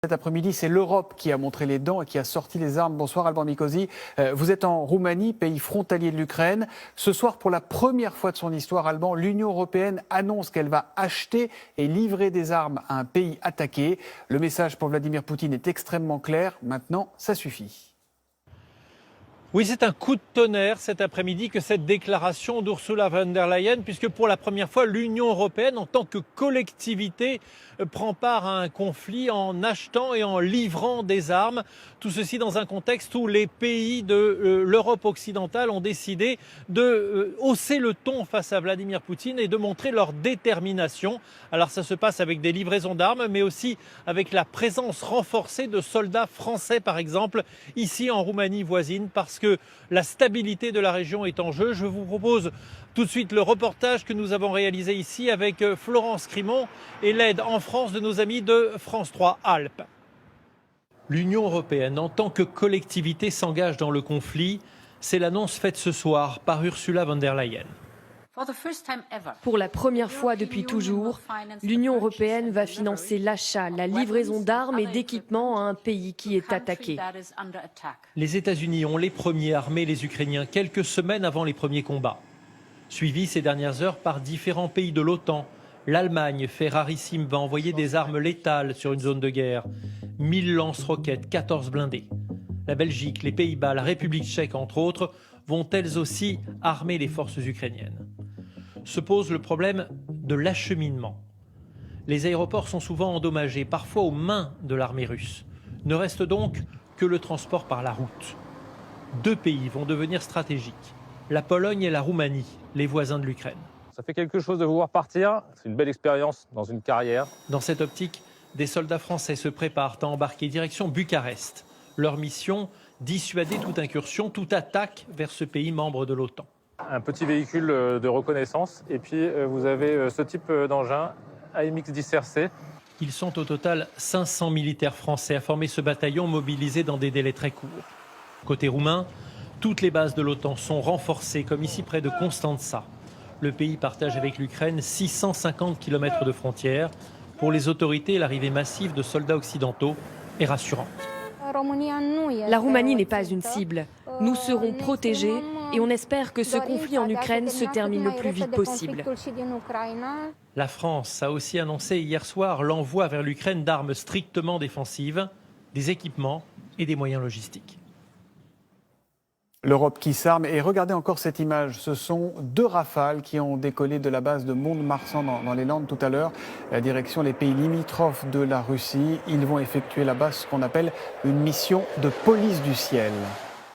Cet après-midi, c'est l'Europe qui a montré les dents et qui a sorti les armes. Bonsoir Alban Mikosi. Vous êtes en Roumanie, pays frontalier de l'Ukraine. Ce soir, pour la première fois de son histoire, Alban, l'Union européenne annonce qu'elle va acheter et livrer des armes à un pays attaqué. Le message pour Vladimir Poutine est extrêmement clair. Maintenant, ça suffit. Oui, c'est un coup de tonnerre cet après-midi que cette déclaration d'Ursula von der Leyen, puisque pour la première fois, l'Union européenne, en tant que collectivité, prend part à un conflit en achetant et en livrant des armes. Tout ceci dans un contexte où les pays de l'Europe occidentale ont décidé de hausser le ton face à Vladimir Poutine et de montrer leur détermination. Alors ça se passe avec des livraisons d'armes, mais aussi avec la présence renforcée de soldats français, par exemple, ici en Roumanie voisine, parce que la stabilité de la région est en jeu. Je vous propose tout de suite le reportage que nous avons réalisé ici avec Florence Crimon et l'aide en France de nos amis de France 3 Alpes. L'Union européenne, en tant que collectivité, s'engage dans le conflit. C'est l'annonce faite ce soir par Ursula von der Leyen. Pour la première fois depuis toujours, l'Union européenne va financer l'achat, la livraison d'armes et d'équipements à un pays qui est attaqué. Les États-Unis ont les premiers armé les Ukrainiens quelques semaines avant les premiers combats. Suivis ces dernières heures par différents pays de l'OTAN. L'Allemagne, fait rarissime, va envoyer des armes létales sur une zone de guerre. 1000 lance-roquettes, 14 blindés. La Belgique, les Pays-Bas, la République tchèque, entre autres, vont elles aussi armer les forces ukrainiennes. Se pose le problème de l'acheminement. Les aéroports sont souvent endommagés, parfois aux mains de l'armée russe. Ne reste donc que le transport par la route. Deux pays vont devenir stratégiques, la Pologne et la Roumanie, les voisins de l'Ukraine. Ça fait quelque chose de vous voir partir, c'est une belle expérience dans une carrière. Dans cette optique, des soldats français se préparent à embarquer direction Bucarest. Leur mission, dissuader toute incursion, toute attaque vers ce pays membre de l'OTAN. Un petit véhicule de reconnaissance et puis vous avez ce type d'engin, AMX-10RC. Ils sont au total 500 militaires français à former ce bataillon mobilisé dans des délais très courts. Côté roumain, toutes les bases de l'OTAN sont renforcées, comme ici près de Constanța. Le pays partage avec l'Ukraine 650 km de frontières. Pour les autorités, l'arrivée massive de soldats occidentaux est rassurante. La Roumanie n'est pas une cible. Nous serons protégés et on espère que ce conflit en Ukraine se termine le plus vite possible. La France a aussi annoncé hier soir l'envoi vers l'Ukraine d'armes strictement défensives, des équipements et des moyens logistiques. L'Europe qui s'arme. Et regardez encore cette image. Ce sont 2 Rafales qui ont décollé de la base de Mont-de-Marsan dans les Landes tout à l'heure. La direction les pays limitrophes de la Russie. Ils vont effectuer là-bas ce qu'on appelle une mission de police du ciel.